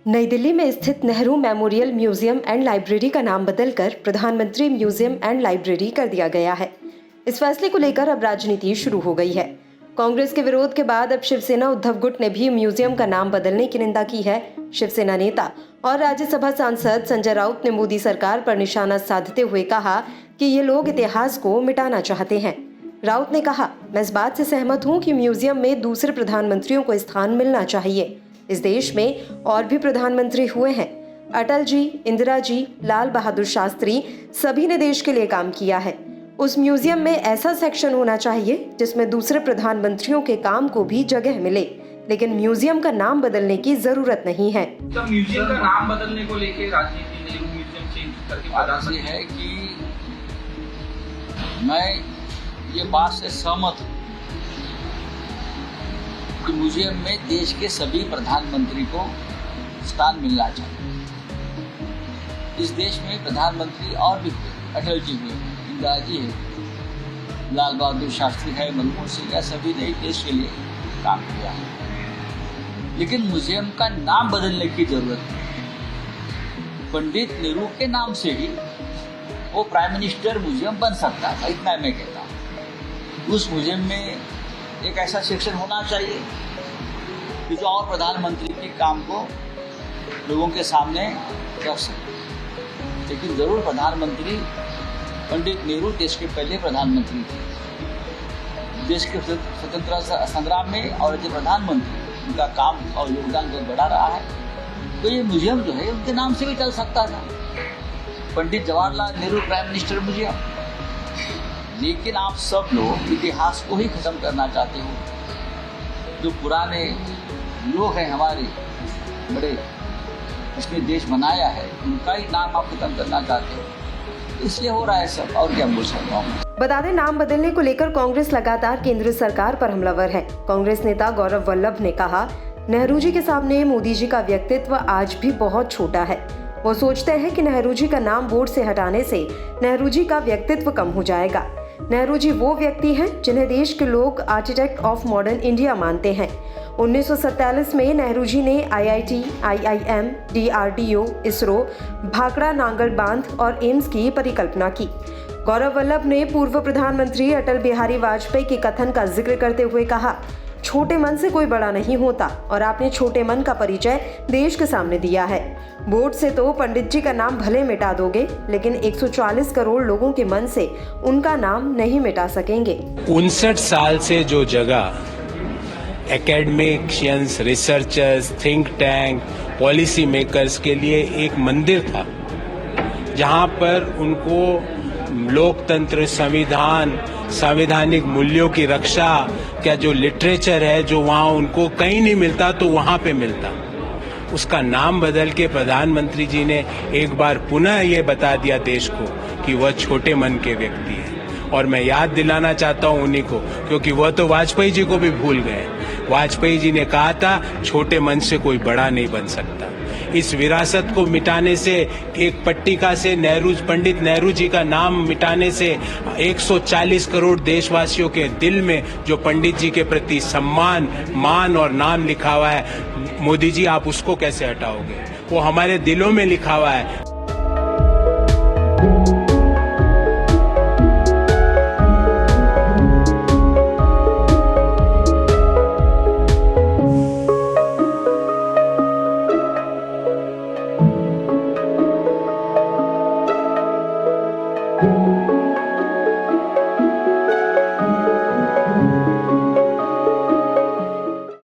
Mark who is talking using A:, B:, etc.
A: नई दिल्ली में स्थित Nehru memorial museum and library का नाम बदलकर प्रधानमंत्री म्यूजियम एंड लाइब्रेरी कर दिया गया है। इस फैसले को लेकर अब राजनीति शुरू हो गई है। कांग्रेस के विरोध के बाद अब शिवसेना उद्धव गुट ने भी म्यूजियम का नाम बदलने की निंदा की है। शिवसेना नेता और राज्यसभा सांसद संजय राउत ने मोदी सरकार पर निशाना साधते हुए कहा कि ये लोग इतिहास को मिटाना चाहते हैं। राउत ने कहा, मैं इस बात से सहमत हूं कि म्यूजियम में दूसरे प्रधानमंत्रियों को स्थान मिलना चाहिए। इस देश में और भी प्रधानमंत्री हुए हैं। अटल जी, इंदिरा जी, लाल बहादुर शास्त्री, सभी ने देश के लिए काम किया है। उस म्यूजियम में ऐसा सेक्शन होना चाहिए जिसमें दूसरे प्रधानमंत्रियों के काम को भी जगह मिले, लेकिन म्यूजियम का नाम बदलने की जरूरत नहीं है।
B: तो म्यूजियम का नाम बदलने को लेकर राजनीति नेहरू म्यूजियम चेंज करके प्रधानमंत्री
C: है कि मैं ये बात से सहमत हूँ कि म्यूजियम में देश के सभी प्रधानमंत्री को स्थान मिलना चाहिए। इस देश में प्रधानमंत्री और भी हुए, अटल जी हुए, इंदिरा जी है, लाल बहादुर शास्त्री है, मनमोहन सिंह है, सभी ने देश के लिए काम किया है। लेकिन म्यूजियम का नाम बदलने की जरूरत है। पंडित नेहरू के नाम से ही वो प्राइम मिनिस्टर म्यूजियम बन सकता था, इतना मैं कहता हूँ। उस म्यूजियम में एक ऐसा सेक्शन होना चाहिए कि जो और प्रधानमंत्री के काम को लोगों के सामने रख सके। लेकिन जरूर प्रधानमंत्री पंडित नेहरू देश के पहले प्रधानमंत्री थे। देश के स्वतंत्रता संग्राम में और जो प्रधानमंत्री उनका काम और योगदान बहुत बड़ा रहा है, तो ये म्यूजियम जो है उनके नाम से भी चल सकता था, Pandit Jawaharlal Nehru prime minister museum. लेकिन आप सब लोग इतिहास को ही खत्म करना चाहते हो। जो पुराने लोग हैं हमारे बड़े, इसने देश बनाया है, उनका ही नाम आप खत्म करना चाहते हो, इसलिए हो रहा है सब, और क्या बोल सकता हूँ।
A: बता दें, नाम बदलने को लेकर कांग्रेस लगातार केंद्र सरकार पर हमलावर है। कांग्रेस नेता गौरव वल्लभ ने कहा, नेहरू जी के सामने मोदी जी का व्यक्तित्व आज भी बहुत छोटा है। वो सोचते हैं कि नेहरू जी का नाम बोर्ड से हटाने से नेहरू जी का व्यक्तित्व कम हो जाएगा। नेहरू जी वो व्यक्ति हैं जिन्हें देश के लोग आर्किटेक्ट ऑफ मॉडर्न इंडिया मानते हैं। 1947 में नेहरू जी ने IIT, IIM, DRDO, ISRO, Bhakra Nangal बांध और एम्स की परिकल्पना की। गौरव वल्लभ ने पूर्व प्रधानमंत्री अटल बिहारी वाजपेयी के कथन का जिक्र करते हुए कहा, छोटे मन से कोई बड़ा नहीं होता और आपने छोटे मन का परिचय देश के सामने दिया है। बोर्ड से तो पंडित जी का नाम भले मिटा दोगे, लेकिन 140 करोड़ लोगों के मन से उनका नाम नहीं मिटा सकेंगे।
D: 59 साल से जो जगह academicians, researchers, think tank, policy makers के लिए एक मंदिर था, जहां पर उनको लोकतंत्र, संविधान, संवैधानिक मूल्यों की रक्षा, क्या जो लिटरेचर है जो वहां उनको कहीं नहीं मिलता तो वहां पे मिलता, उसका नाम बदल के प्रधानमंत्री जी ने एक बार पुनः ये बता दिया देश को कि वह छोटे मन के व्यक्ति हैं। और मैं याद दिलाना चाहता हूं उन्हीं को, क्योंकि वह तो वाजपेयी जी को भी भूल गए। वाजपेयी जी ने कहा था, छोटे मन से कोई बड़ा नहीं बन सकता। इस विरासत को मिटाने से, एक पट्टिका से पंडित नेहरू जी का नाम मिटाने से 140 करोड़ देशवासियों के दिल में जो पंडित जी के प्रति सम्मान, मान और नाम लिखा हुआ है, मोदी जी आप उसको कैसे हटाओगे? वो हमारे दिलों में लिखा हुआ है।